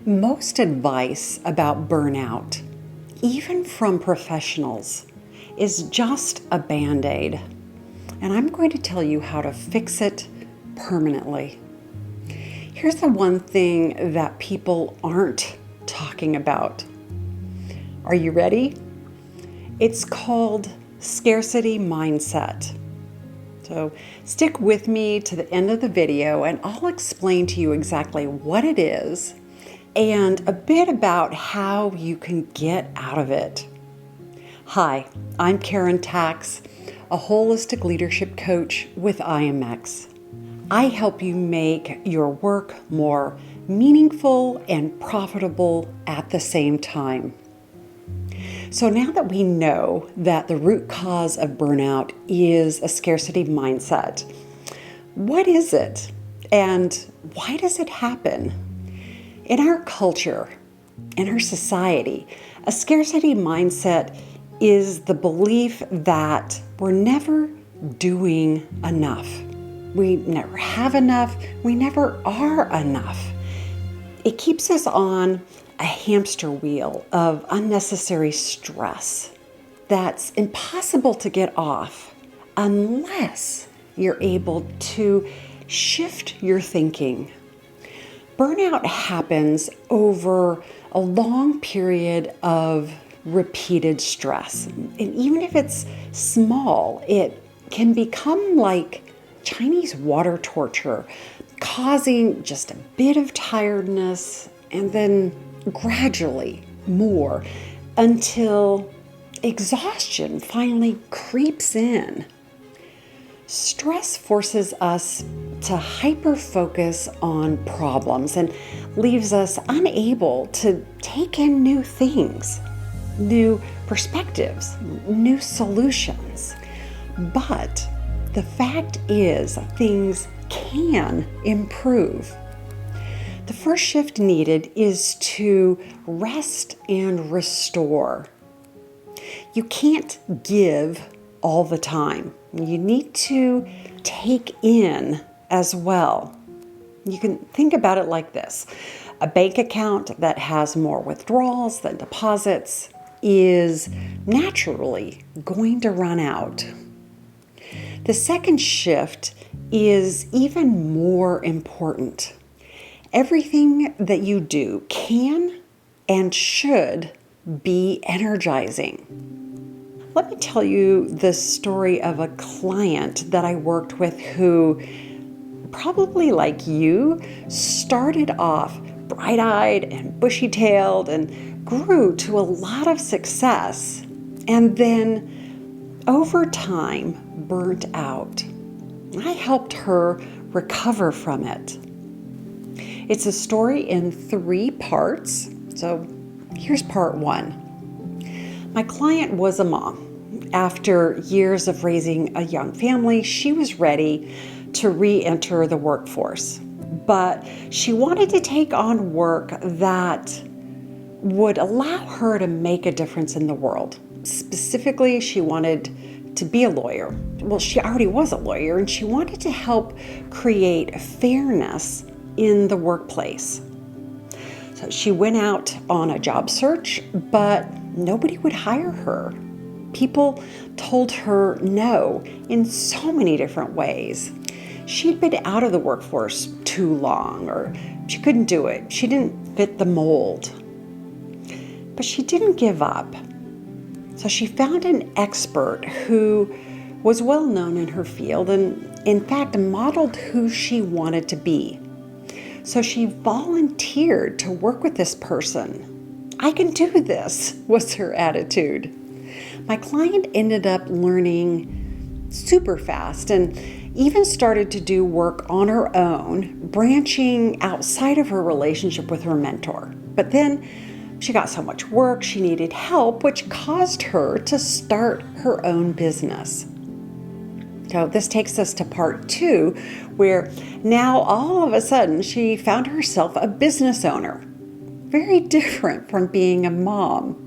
Most advice about burnout, even from professionals, is just a bandaid. And I'm going to tell you how to fix it permanently. Here's the one thing that people aren't talking about. Are you ready? It's called scarcity mindset. So stick with me to the end of the video and I'll explain to you exactly what it is and a bit about how you can get out of it. Hi, I'm Karen Tax, a holistic leadership coach with IAMX. I help you make your work more meaningful and profitable at the same time. So now that we know that the root cause of burnout is a scarcity mindset, what is it and why does it happen? In our culture, in our society, a scarcity mindset is the belief that we're never doing enough. We never have enough. We never are enough. It keeps us on a hamster wheel of unnecessary stress that's impossible to get off unless you're able to shift your thinking. Burnout happens over a long period of repeated stress. And even if it's small, it can become like Chinese water torture, causing just a bit of tiredness and then gradually more until exhaustion finally creeps in. Stress forces us to hyper-focus on problems and leaves us unable to take in new things, new perspectives, new solutions. But the fact is, things can improve. The first shift needed is to rest and restore. You can't give all the time. You need to take in as well. You can think about it like this. A bank account that has more withdrawals than deposits is naturally going to run out. The second shift is even more important. Everything that you do can and should be energizing. Let me tell you the story of a client that I worked with who, probably like you, started off bright-eyed and bushy-tailed and grew to a lot of success and then over time burnt out. I helped her recover from it. It's a story in 3 parts. So here's part 1. My client was a mom. After years of raising a young family, she was ready to re-enter the workforce. But she wanted to take on work that would allow her to make a difference in the world. Specifically, she wanted to be a lawyer. Well, she already was a lawyer, and she wanted to help create fairness in the workplace. So she went out on a job search, but nobody would hire her. People told her no in so many different ways. She'd been out of the workforce too long, or she couldn't do it. She didn't fit the mold. But she didn't give up. So she found an expert who was well known in her field and, in fact, modeled who she wanted to be. So she volunteered to work with this person. I can do this, was her attitude. My client ended up learning super fast and even started to do work on her own, branching outside of her relationship with her mentor. But then she got so much work, she needed help, which caused her to start her own business. So this takes us to part 2, where now all of a sudden she found herself a business owner. Very different from being a mom.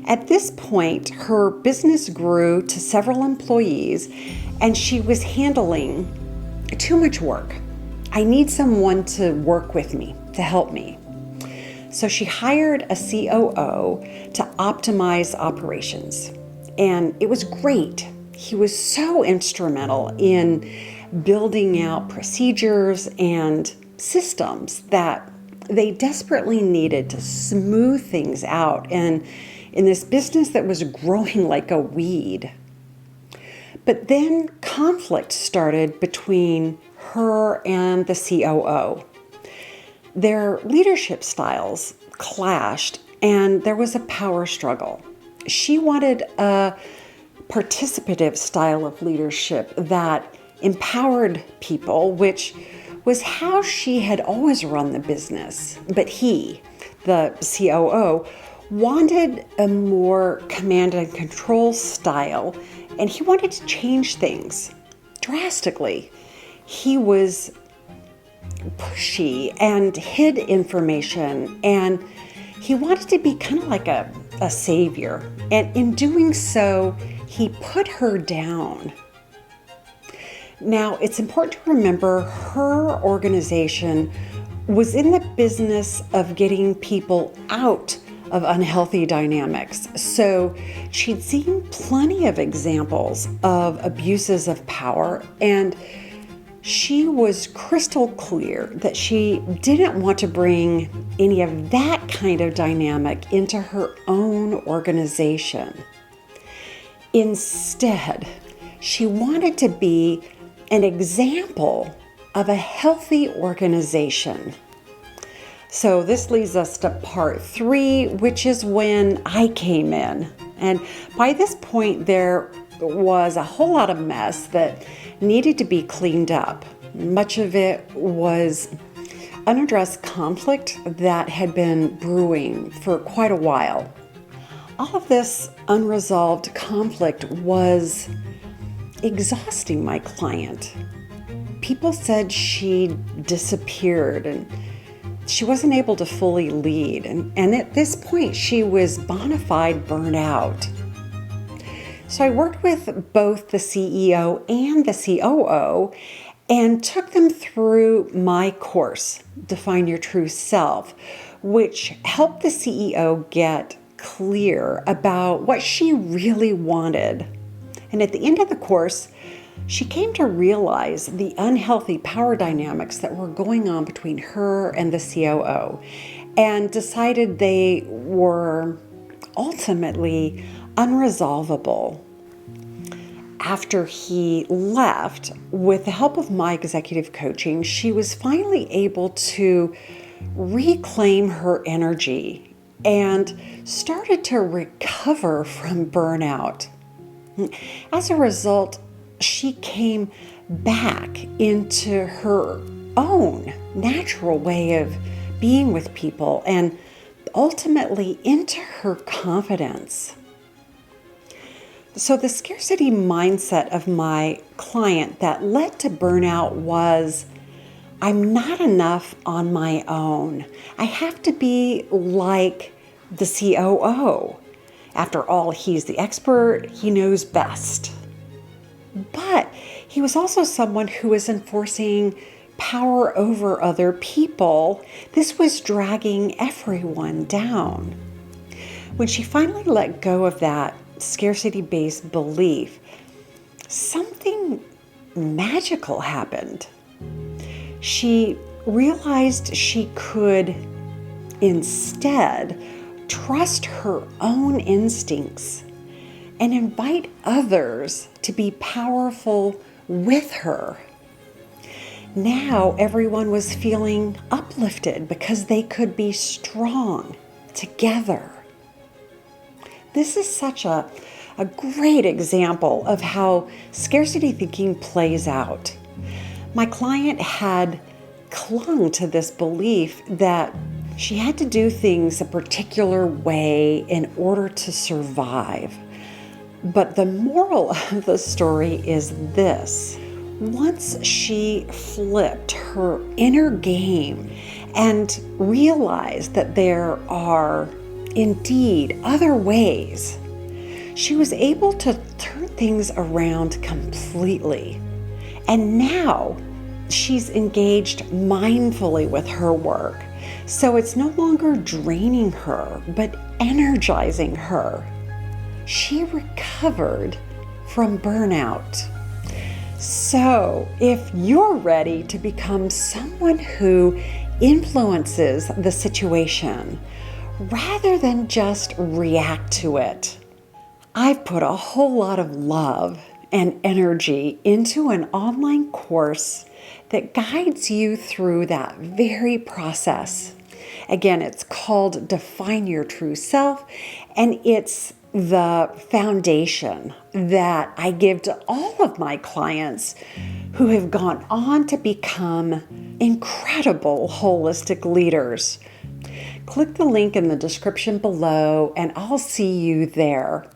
At this point, her business grew to several employees and she was handling too much work. I need someone to work with me, to help me. So she hired a COO to optimize operations. And it was great. He was so instrumental in building out procedures and systems that they desperately needed to smooth things out. And in this business that was growing like a weed. But then conflict started between her and the COO. Their leadership styles clashed and there was a power struggle. She wanted a participative style of leadership that empowered people, which was how she had always run the business. But he, the COO, wanted a more command and control style, and he wanted to change things drastically. He was pushy and hid information, and he wanted to be kind of like a savior. And in doing so, he put her down. Now, it's important to remember her organization was in the business of getting people out of unhealthy dynamics. So she'd seen plenty of examples of abuses of power, and she was crystal clear that she didn't want to bring any of that kind of dynamic into her own organization. Instead, she wanted to be an example of a healthy organization. So this leads us to part 3, which is when I came in. And by this point, there was a whole lot of mess that needed to be cleaned up. Much of it was unaddressed conflict that had been brewing for quite a while. All of this unresolved conflict was exhausting my client. People said she disappeared and she wasn't able to fully lead. And at this point, she was bona fide burnt out. So I worked with both the CEO and the COO and took them through my course, Define Your True Self, which helped the CEO get clear about what she really wanted. And at the end of the course, she came to realize the unhealthy power dynamics that were going on between her and the COO, and decided they were ultimately unresolvable. After he left, with the help of my executive coaching, she was finally able to reclaim her energy and started to recover from burnout. As a result, she came back into her own natural way of being with people and ultimately into her confidence. So the scarcity mindset of my client that led to burnout was, I'm not enough on my own. I have to be like the COO. After all, he's the expert, he knows best. But he was also someone who was enforcing power over other people. This was dragging everyone down. When she finally let go of that scarcity-based belief, something magical happened. She realized she could instead trust her own instincts and invite others to be powerful with her. Now everyone was feeling uplifted because they could be strong together. This is such a great example of how scarcity thinking plays out. My client had clung to this belief that she had to do things a particular way in order to survive. But the moral of the story is this. Once she flipped her inner game and realized that there are indeed other ways, she was able to turn things around completely. And now she's engaged mindfully with her work. So it's no longer draining her, but energizing her. She recovered from burnout. So if you're ready to become someone who influences the situation rather than just react to it, I've put a whole lot of love and energy into an online course that guides you through that very process. Again, it's called Define Your True Self, and it's the foundation that I give to all of my clients who have gone on to become incredible holistic leaders. Click the link in the description below, and I'll see you there.